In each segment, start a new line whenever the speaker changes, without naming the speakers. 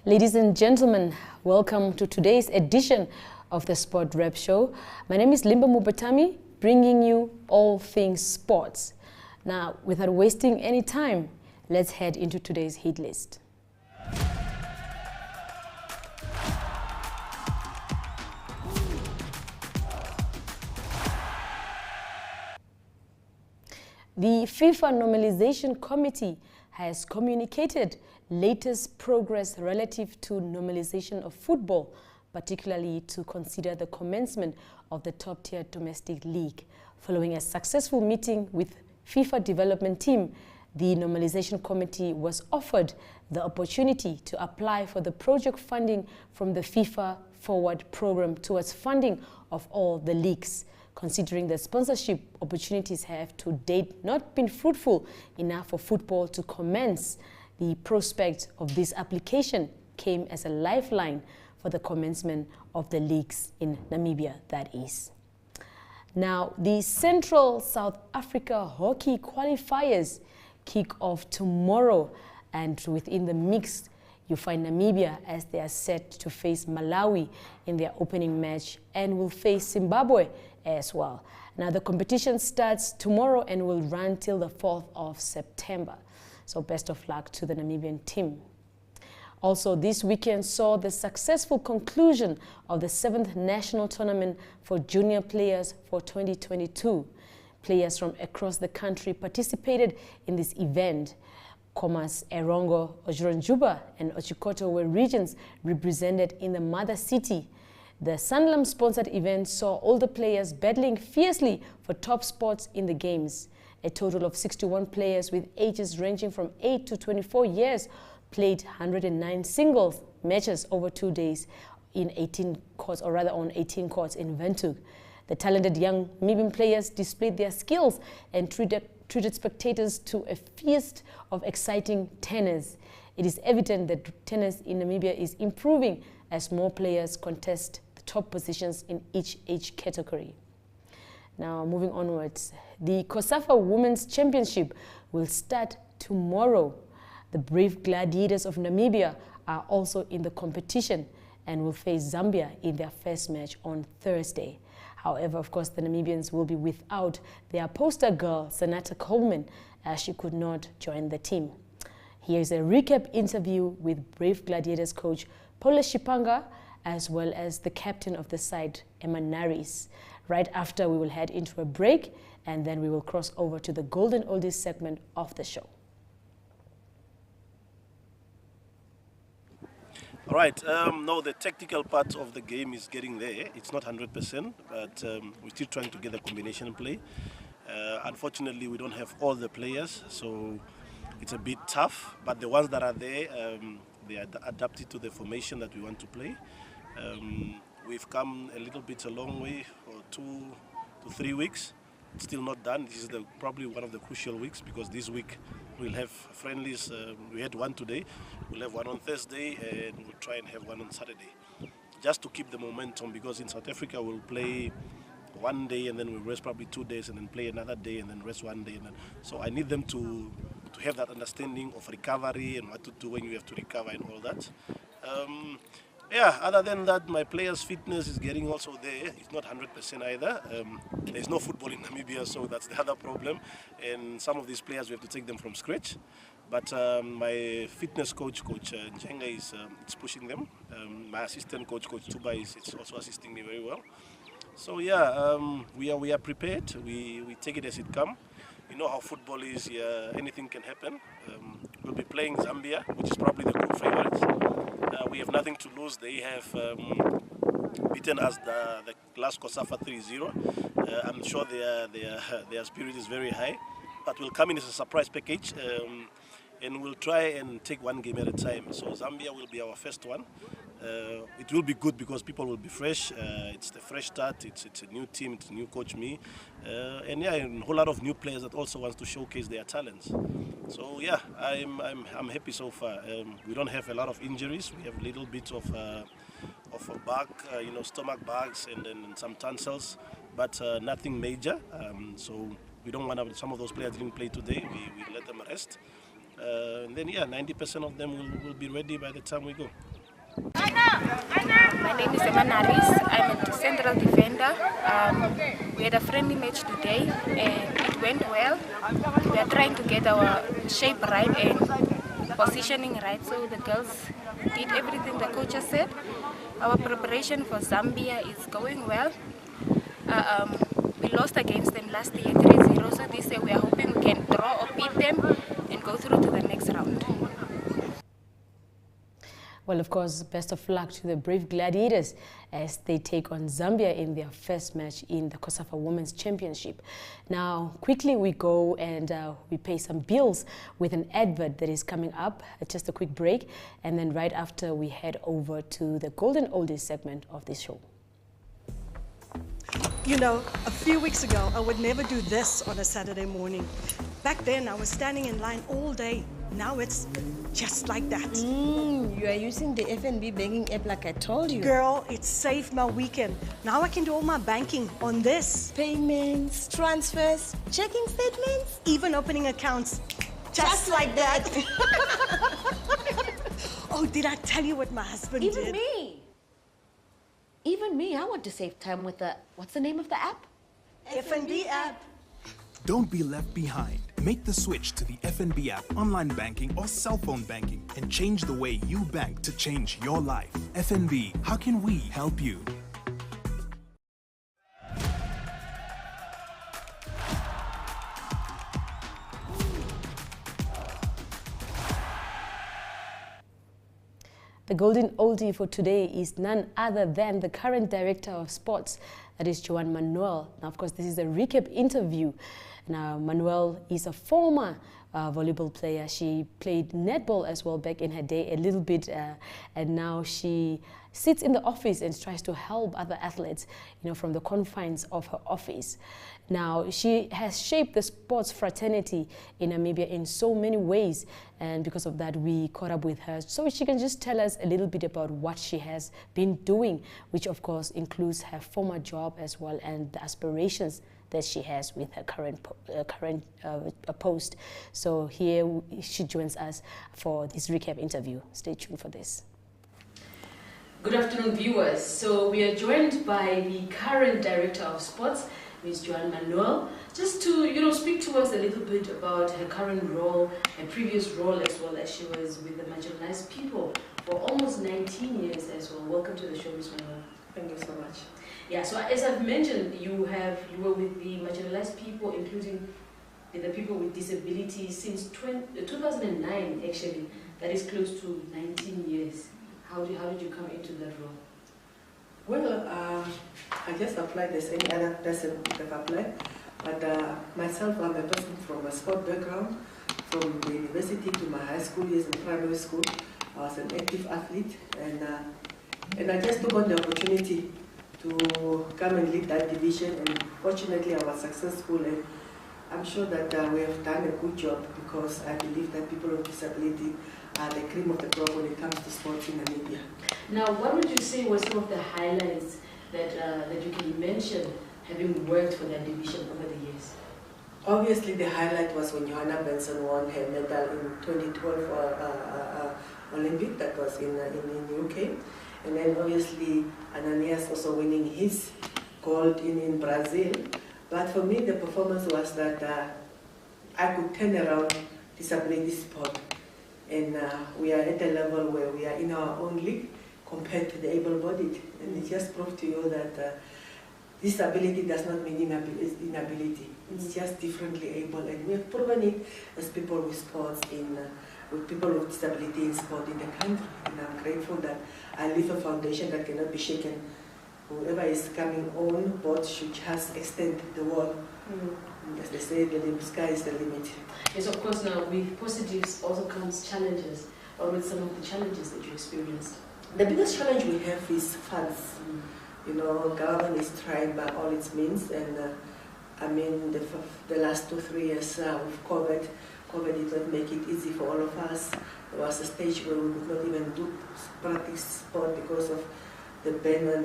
Ladies and gentlemen, welcome to today's edition of the Sport Rep Show. My name is Limba Mupetami, bringing you all things sports. Now, without wasting any time, let's head into today's hit list. The FIFA Normalization Committee has communicated latest progress relative to normalization of football, particularly to consider the commencement of the top-tier domestic league. Following a successful meeting with FIFA development team, the Normalization Committee was offered the opportunity to apply for the project funding from the FIFA Forward program towards funding of all the leagues. Considering the sponsorship opportunities have to date not been fruitful enough for football to commence, the prospect of this application came as a lifeline for the commencement of the leagues in Namibia, that is. Now, the Central South Africa hockey qualifiers kick off tomorrow, and within the mix, you find Namibia as they are set to face Malawi in their opening match and will face Zimbabwe as well. Now, the competition starts tomorrow and will run till the 4th of September. So best of luck to the Namibian team. Also, this weekend saw the successful conclusion of the 7th national tournament for junior players for 2022. Players from across the country participated in this event. Khomas, Erongo, Ojuranjuba and Ochikoto were regions represented in the mother city. The Sanlam-sponsored event saw older players battling fiercely for top spots in the games. A total of 61 players with ages ranging from 8 to 24 years played 109 singles matches over 2 days in 18 courts, or rather on 18 courts in Windhoek. The talented young Namibian players displayed their skills and treated spectators to a feast of exciting tennis. It is evident that tennis in Namibia is improving as more players contest the top positions in each age category. Now, moving onwards, the Cosafa Women's Championship will start tomorrow. The Brave Gladiators of Namibia are also in the competition and will face Zambia in their first match on Thursday. However, of course, the Namibians will be without their poster girl, Zenatha Coleman, as she could not join the team. Here's a recap interview with Brave Gladiators coach Paulus Shipanga, as well as the captain of the side, Emma Naris. Right after, we will head into a break, and then we will cross over to the Golden Oldies segment of the show.
All right, no, the technical part of the game is getting there. It's not 100%, but we're still trying to get the combination play. Unfortunately, we don't have all the players, so it's a bit tough. But the ones that are there, they are adapted to the formation that we want to play. We've come a long way for 2 to 3 weeks. It's still not done. This is probably one of the crucial weeks, because this week we'll have friendlies. We had one today, we'll have one on Thursday, and we'll try and have one on Saturday. Just to keep the momentum, because in South Africa we'll play one day and then we'll rest probably 2 days and then play another day and then rest 1 day. So I need them to have that understanding of recovery and what to do when you have to recover and all that. Yeah, other than that, my players' fitness is getting also there. It's not 100% either. There's no football in Namibia, so that's the other problem. And some of these players, we have to take them from scratch. But my fitness coach, Coach Njenga, is pushing them. My assistant coach, Coach Tuba, is also assisting me very well. So yeah, we are prepared. We take it as it comes. You know how football is. Yeah, anything can happen. We'll be playing Zambia, which is probably the group favorites. We have nothing to lose. They have beaten us the last Cosafa 3-0. I'm sure their spirit is very high, but we'll come in as a surprise package, and we'll try and take one game at a time. So Zambia will be our first one. It will be good because people will be fresh. It's the fresh start. It's a new team. It's a new coach, me, and yeah, and a whole lot of new players that also wants to showcase their talents. So yeah, I'm happy so far. We don't have a lot of injuries. We have a little bit of a bug, stomach bugs and some tonsils, but nothing major. So we don't want to. Some of those players didn't play today. We let them rest. And then yeah, 90% of them will be ready by the time we go.
My name is Emanaris. I'm a central defender. We had a friendly match today and it went well. We are trying to get our shape right and positioning right, so the girls did everything the coach has said. Our preparation for Zambia is going well. We lost against them last year 3-0, so this year we are hoping we can draw or beat them and go through to the next round.
Well, of course, best of luck to the Brave Gladiators as they take on Zambia in their first match in the Cosafa Women's Championship. Now, quickly we go and we pay some bills with an advert that is coming up. Just a quick break, and then right after we head over to the Golden Oldies segment of this show.
You know, a few weeks ago, I would never do this on a Saturday morning. Back then, I was standing in line all day. Now it's just like that.
You are using the FNB banking app like I told you.
Girl, it saved my weekend. Now I can do all my banking on this.
Payments, transfers, checking statements.
Even opening accounts.
Just like that.
Oh, did I tell you what my husband did?
Even me, I want to save time with the, what's the name of the app?
FNB app.
Don't be left behind. Make the switch to the FNB app, online banking or cell phone banking, and change the way you bank to change your life. FNB, how can we help you?
The golden oldie for today is none other than the current director of sports, that is Jo Ann Manuel. Now, of course, this is a recap interview. Now, Manuel is a former volleyball player. She played netball as well back in her day a little bit, and now she sits in the office and tries to help other athletes, you know, from the confines of her office. Now, she has shaped the sports fraternity in Namibia in so many ways, and because of that, we caught up with her so she can just tell us a little bit about what she has been doing, which of course includes her former job as well and the aspirations that she has with her current post. So here she joins us for this recap interview. Stay tuned for this. Good afternoon, viewers. So we are joined by the current director of sports, Ms. Jo Ann Manuel, just to, you know, speak to us a little bit about her current role, her previous role as well, as she was with the marginalized people for almost 19 years as well. Welcome to the show, Ms. Manuel.
Thank you so much.
Yeah, so as I've mentioned, you were with the marginalized people, including the people with disabilities, since 2009 actually. That is close to 19 years. How did you come into that role?
Well, I just applied as any other person would have applied, but myself, I'm a person from a sport background. From the university to my high school years in primary school, I was an active athlete, and I just took on the opportunity to come and lead that division, and fortunately I was successful, and I'm sure that we have done a good job, because I believe that people with disability are the cream of the crop when it comes to sports in Namibia.
Now, what would you say were some of the highlights that you can mention having worked for that division over the years?
Obviously, the highlight was when Johanna Benson won her medal in 2012 Olympic, that was in the UK. And then obviously Ananias also winning his gold in Brazil. But for me, the performance was that I could turn around disability sport. And we are at a level where we are in our own league compared to the able-bodied. And it just proved to you that disability does not mean inability. It's just differently able. And we have proven it as people with sports with people with disability in sport in the country. And I'm grateful that I leave a foundation that cannot be shaken. Whoever is coming on board should just extend the wall. As they say, the sky is the limit.
Yes, of course. Now, with positives also comes challenges. Or with some of the challenges that you experienced?
The biggest challenge we have is funds. You know, government is trying by all its means, and I mean, the last 2-3 years with COVID did not make it easy for all of us. There was a stage where we could not even do practice sport because of the ban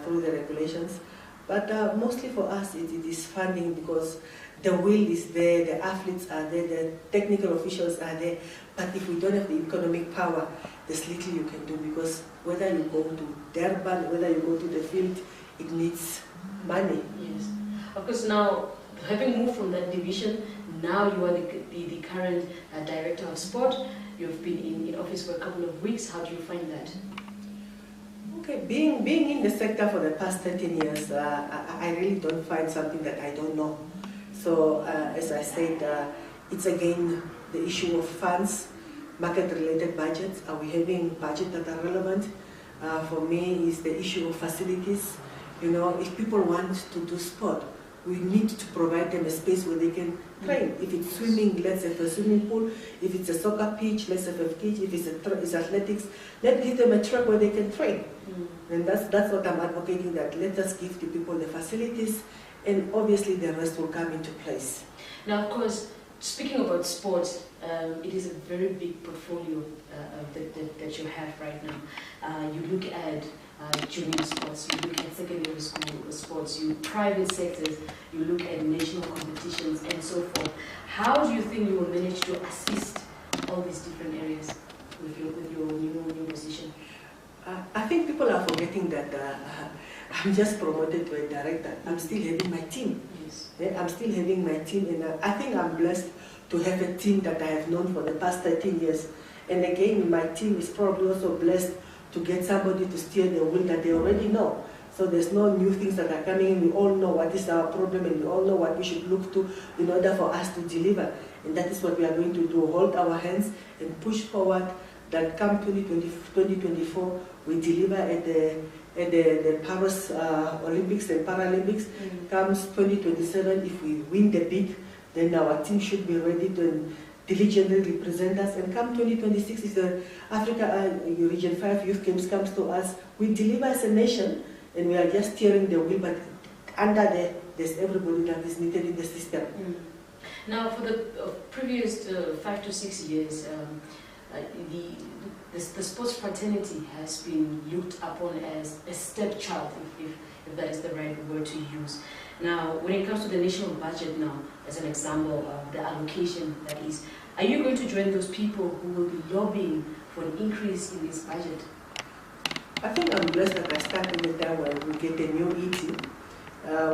through the regulations. But mostly for us, it is funding, because the will is there, the athletes are there, the technical officials are there. But if we don't have the economic power, there's little you can do, because whether you go to Durban, whether you go to the field, it needs money.
Yes. Of course, now, having moved from that division, now you are the current director of sport. You've been in office for a couple of weeks. How do you find that?
Okay, being in the sector for the past 13 years, I really don't find something that I don't know. So, as I said, it's again the issue of funds, market-related budgets. Are we having budgets that are relevant? For me, is the issue of facilities. You know, if people want to do sport, we need to provide them a space where they can train. If it's swimming, let's have a swimming pool. If it's a soccer pitch, let's have a pitch. If it's athletics, let's give them a track where they can train. And that's what I'm advocating, that let us give the people the facilities, and obviously the rest will come into place.
Now, of course, speaking about sports, it is a very big portfolio that you have right now. You look at junior sports, you look at secondary school sports, you private sectors, you look at national competitions and so forth. How do you think you will manage to assist all these different areas with your new position?
I think people are forgetting that I'm just promoted to a director. I'm still having my team.
Yes.
Yeah, I'm still having my team, and I think I'm blessed to have a team that I have known for the past 13 years. And again, my team is probably also blessed to get somebody to steer the wheel that they already know. So there's no new things that are coming in. We all know what is our problem, and we all know what we should look to in order for us to deliver. And that is what we are going to do, hold our hands and push forward, that come 2024, we deliver at the Paris Olympics and Paralympics. Comes 2027, if we win the bid, then our team should be ready to diligently represent us. And come 2026, if the Africa Region 5 Youth Games comes to us, we deliver as a nation, and we are just steering the wheel, but under there, there's everybody that is needed in the system.
Now, for the previous 5 to 6 years, the sports fraternity has been looked upon as a stepchild, if that is the right word to use. Now, when it comes to the national budget now, as an example of the allocation that is, are you going to join those people who will be lobbying for an increase in this budget?
I think I'm blessed that I started in the time when we get a new ET.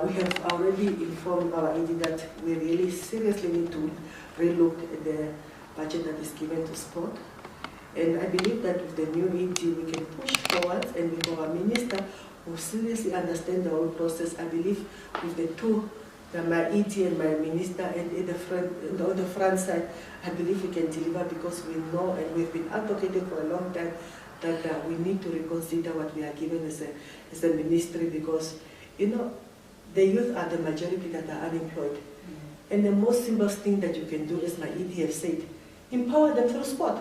We have already informed our ET that we really seriously need to relook at the budget that is given to sport. And I believe that with the new ET, we can push forward, and with our minister who seriously understand the whole process, I believe with the two, my ET and my minister, and on the front side, I believe we can deliver, because we know and we've been advocating for a long time that we need to reconsider what we are given as a ministry, because, you know, the youth are the majority that are unemployed. And the most simplest thing that you can do, as my ED have said, empower them through sport.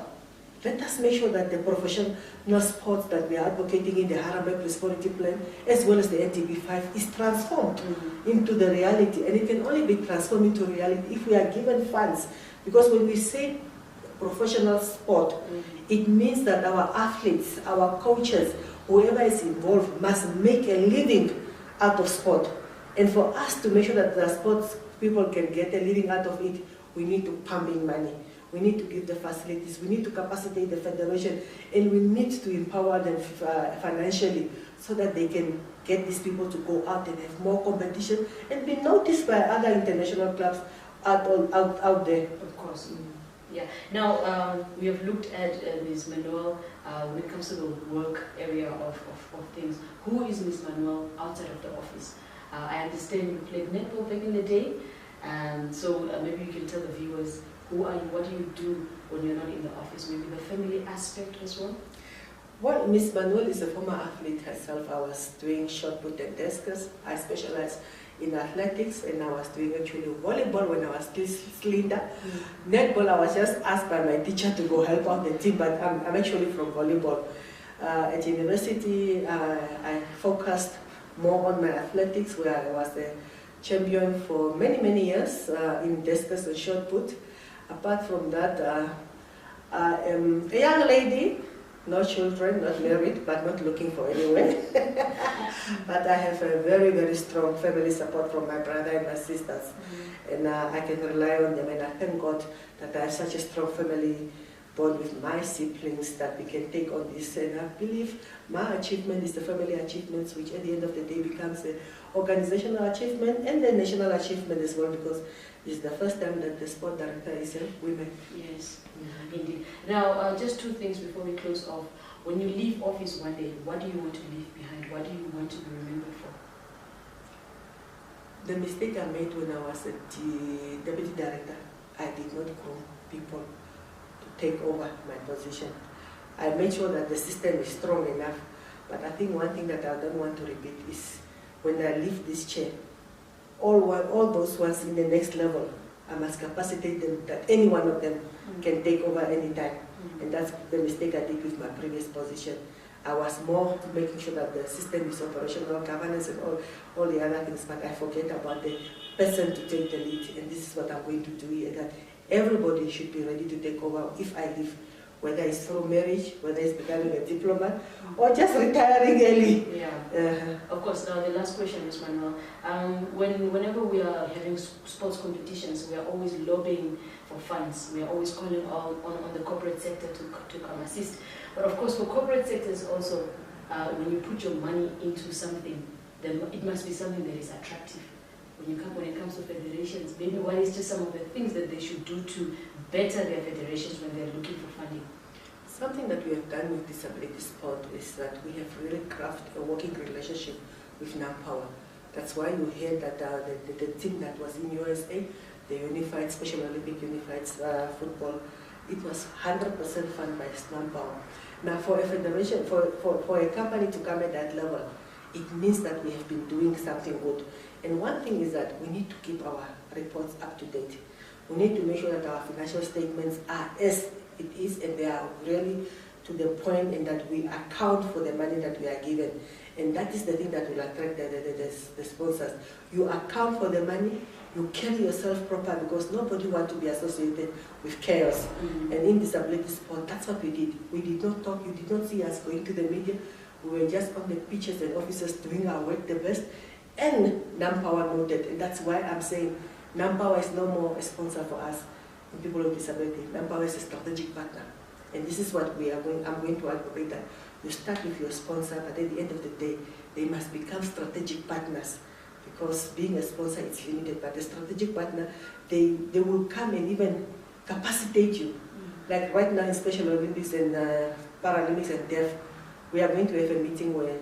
Let us make sure that the professional sports that we are advocating in the Harambee Prosperity Plan, as well as the NTB5, is transformed into the reality. And it can only be transformed into reality if we are given funds. Because when we say professional sport, it means that our athletes, our coaches, whoever is involved, must make a living out of sport. And for us to make sure that the sports people can get a living out of it, we need to pump in money. We need to give the facilities, we need to capacitate the federation, and we need to empower them financially so that they can get these people to go out and have more competition and be noticed by other international clubs out there.
Of course. Yeah. Now, we have looked at Ms. Manuel when it comes to the work area of things. Who is Ms. Manuel outside of the office? I understand you played netball back in the day, and so maybe you can tell the viewers, who are you, what do you do when you're not in the office? Maybe the family aspect as well?
Well, Ms. Manuel is a former athlete herself. I was doing shot put and discus. I specialized in athletics, and I was doing actually volleyball when I was still slender. Netball, I was just asked by my teacher to go help out the team, but I'm actually from volleyball. At university, I focused more on my athletics, where I was the champion for many, many years in discus and shot put. Apart from that, I am a young lady No children, not married, but not looking for anyone. But I have a very, very strong family support from my brother and my sisters. And I can rely on them, and I thank God that I have such a strong family bond with my siblings that we can take on this. And I believe my achievement is the family achievements, which at the end of the day becomes an organizational achievement and a national achievement as well, because it's the first time that the sport director is a woman.
Yes, indeed. Now, just two things before we close off. When you leave office one day, what do you want to leave behind? What do you want to be remembered for?
The mistake I made when I was the deputy director, I did not call people to take over my position. I made sure that the system is strong enough, but I think one thing that I don't want to repeat is when I leave this chair, all those ones in the next level, I must capacitate them that any one of them can take over anytime. And that's the mistake I did with my previous position. I was more making sure that the system is operational, governance and all the other things, but I forget about the person to take the lead. And this is what I'm going to do here, that everybody should be ready to take over if I leave, whether it's through marriage, whether it's becoming a diplomat, or just retiring early.
Yeah. Of course, now the last question is, Manuel. Whenever we are having sports competitions, we are always lobbying for funds. We are always calling on the corporate sector to come assist. But of course, for corporate sectors also, when you put your money into something, then it must be something that is attractive. When it comes to federations, maybe what is just some of the things that they should do to better their federations when they're looking for funding?
Something that we have done with disability sport is that we have really crafted a working relationship with NAMPower. That's why you hear that the team that was in USA, the Unified Special Olympic Unified Football, it was 100% funded by NAMPower. Now for a federation, for a company to come at that level, it means that we have been doing something good. And one thing is that we need to keep our reports up to date. We need to make sure that our financial statements are as it is, and they are really to the point, and that we account for the money that we are given. And that is the thing that will attract the sponsors. You account for the money, you carry yourself proper, because nobody wants to be associated with chaos. And in disability sport, that's what we did. We did not talk, you did not see us going to the media. We were just on the pitches and offices doing our work the best. And NAMPower noted, and that's why I'm saying NAMPower is no more a sponsor for us in people with disability. NAMPower is a strategic partner. And this is what I'm going to advocate, that you start with your sponsor, but at the end of the day, they must become strategic partners, because being a sponsor is limited, but a strategic partner, they will come and even capacitate you. Like right now in Special Olympics and Paralympics and Deaf, we are going to have a meeting where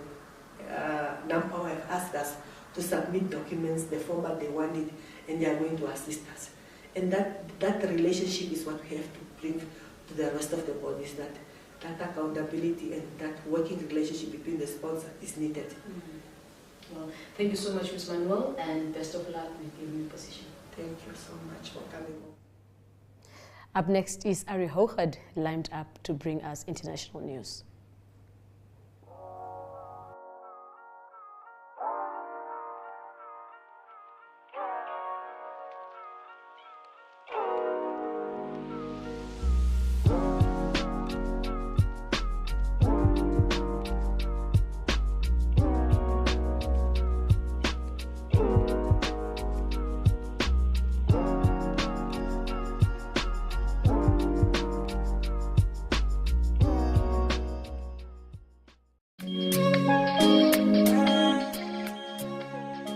NAMPower have asked us to submit documents, the format they wanted, and they are going to assist us. And that relationship is what we have to bring to the rest of the bodies, that accountability and that working relationship between the sponsor is needed.
Well, thank you so much, Ms. Manuel, and best of luck with your new position.
Thank you so much for coming.
Up next is Ari Hochad, lined up to bring us international news.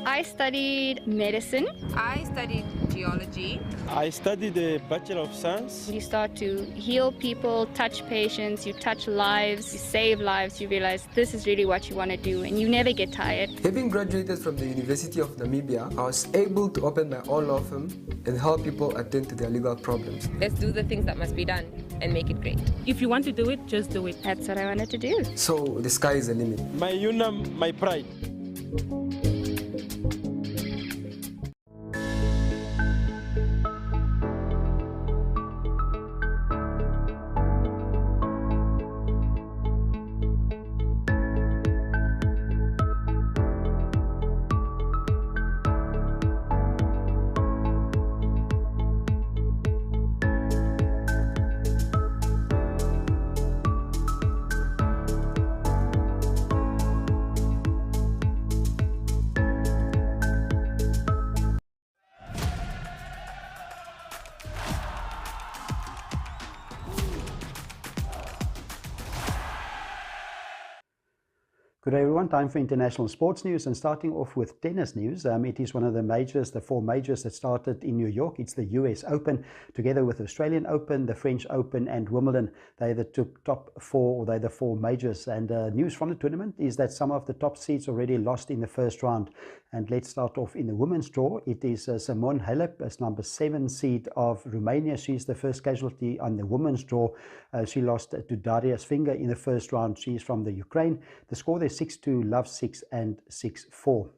I studied medicine.
I studied geology.
I studied the Bachelor of Science.
You start to heal people, touch patients, you touch lives, you save lives, you realize this is really what you want to do, and you never get tired.
Having graduated from the University of Namibia, I was able to open my own law firm and help people attend to their legal problems.
Let's do the things that must be done and make it great.
If you want to do it, just do it.
That's what I wanted to do.
So the sky is the limit.
My UNAM, my pride.
Good day everyone, time for international sports news, and starting off with tennis news. It is one of the majors, the 4 majors that started in New York. It's the US Open, together with the Australian Open, the French Open and Wimbledon. They the top 4, or they're the 4 majors. And news from the tournament is that some of the top seeds already lost in the first round. And let's start off in the women's draw. It is Simone Halep as number 7 seed of Romania. She's the first casualty on the women's draw. She lost to Daria Svinga in the first round. She's from the Ukraine. The score there 6-2, love 6 and 6-4.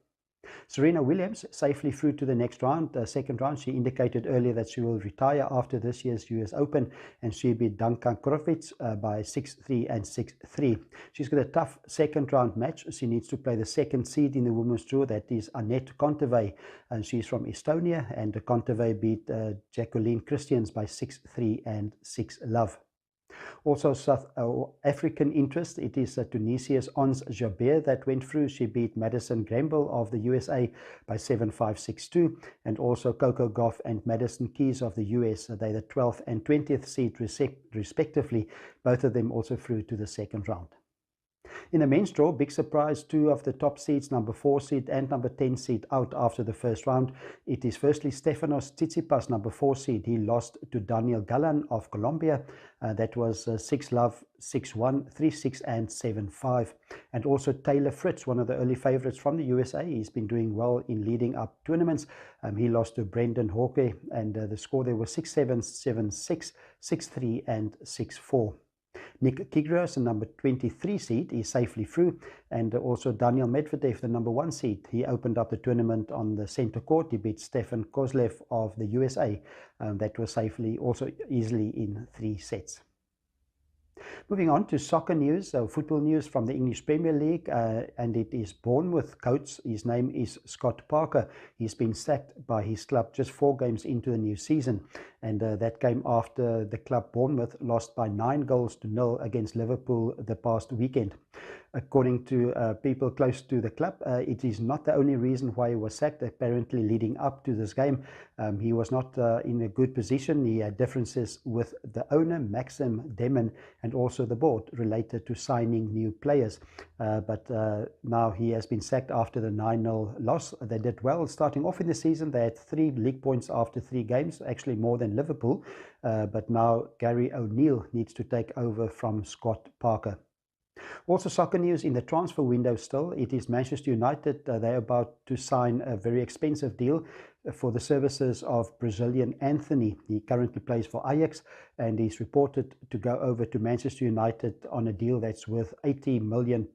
Serena Williams safely through to the next round, second round. She indicated earlier that she will retire after this year's US Open, and she beat Danka Krovic by 6-3 and 6-3. She's got a tough second round match. She needs to play the second seed in the women's draw, that is Anett Kontaveit, and she's from Estonia, and Kontaveit beat Jacqueline Christians by 6-3 and 6-love. Also South African interest, it is Tunisia's Ons Jabeur that went through. She beat Madison Grenville of the USA by 7-5, 6-2, and also Coco Gauff and Madison Keys of the US. They're the 12th and 20th seed respectively, both of them also through to the second round. In the men's draw, big surprise, 2 of the top seeds, number 4 seed and number 10 seed, out after the first round. It is firstly Stefanos Tsitsipas, number 4 seed. He lost to Daniel Galán of Colombia. That was 6-love, 6-1, 3-6 and 7-5. And also Taylor Fritz, one of the early favorites from the USA. He's been doing well in leading up tournaments. He lost to Brendan Hawke, and the score there was 6-7, 7-6, 6-3 and 6-4. Nick Kyrgios, the number 23 seed, is safely through, and also Daniel Medvedev, the number 1 seed. He opened up the tournament on the center court. He beat Stefan Kozlev of the USA. That was safely, also easily in 3 sets. Moving on to soccer news, football news from the English Premier League, and it is Bournemouth coach. His name is Scott Parker. He's been sacked by his club just 4 games into the new season, and that came after the club Bournemouth lost by 9-0 against Liverpool the past weekend. According to people close to the club, it is not the only reason why he was sacked. Apparently leading up to this game, he was not in a good position. He had differences with the owner, Maxim Demon, and also the board related to signing new players. But now he has been sacked after the 9-0 loss. They did well starting off in the season. They had 3 league points after 3 games, actually more than Liverpool. But now Gary O'Neill needs to take over from Scott Parker. Also soccer news in the transfer window still. It is Manchester United. They're about to sign a very expensive deal for the services of Brazilian Anthony. He currently plays for Ajax, and he's reported to go over to Manchester United on a deal that's worth £80 million.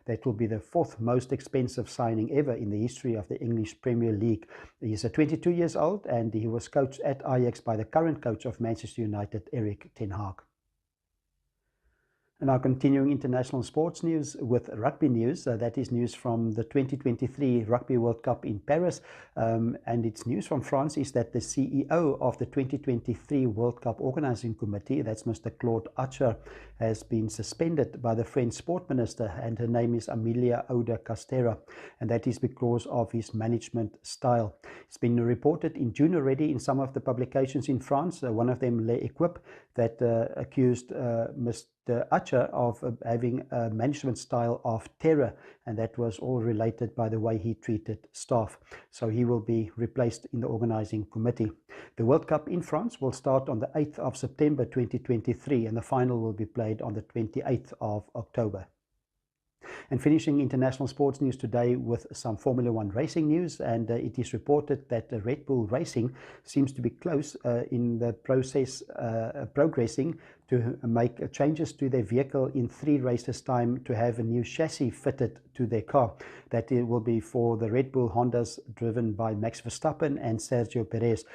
That will be the 4th most expensive signing ever in the history of the English Premier League. He's 22 years old, and he was coached at Ajax by the current coach of Manchester United, Erik ten Hag. And now continuing international sports news with rugby news. That is news from the 2023 Rugby World Cup in Paris. And it's news from France is that the CEO of the 2023 World Cup Organizing Committee, that's Mr. Claude Archer, has been suspended by the French sport minister, and her name is Amelia Oda Castera, and that is because of his management style. It's been reported in June already in some of the publications in France. One of them, L'Equipe, that accused Mr. Archer of having a management style of terror, and that was all related by the way he treated staff. So he will be replaced in the organizing committee. The World Cup in France will start on the 8th of September 2023, and the final will be played on the 28th of October. And finishing international sports news today with some Formula 1 racing news, and it is reported that Red Bull Racing seems to be close in the process, progressing to make changes to their vehicle in 3 races' time to have a new chassis fitted to their car. That it will be for the Red Bull Hondas driven by Max Verstappen and Sergio Perez.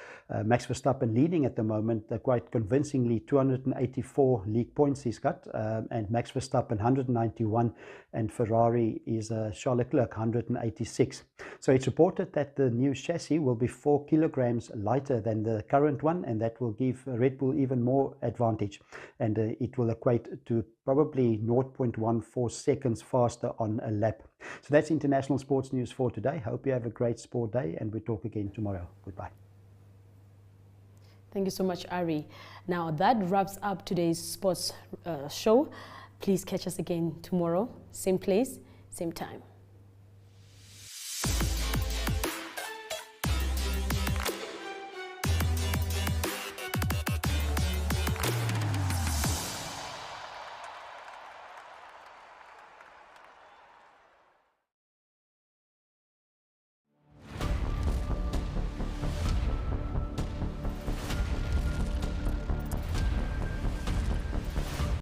Max Verstappen leading at the moment quite convincingly, 284 league points he's got, and Max Verstappen 191, and Ferrari is Charles Leclerc 186. So it's reported that the new chassis will be 4 kilograms lighter than the current one, and that will give Red Bull even more advantage, and it will equate to probably 0.14 seconds faster on a lap. So that's international sports news for today. Hope you have a great sport day, and we talk again tomorrow. Goodbye.
Thank you so much, Ari. Now that wraps up today's sports show. Please catch us again tomorrow, same place, same time.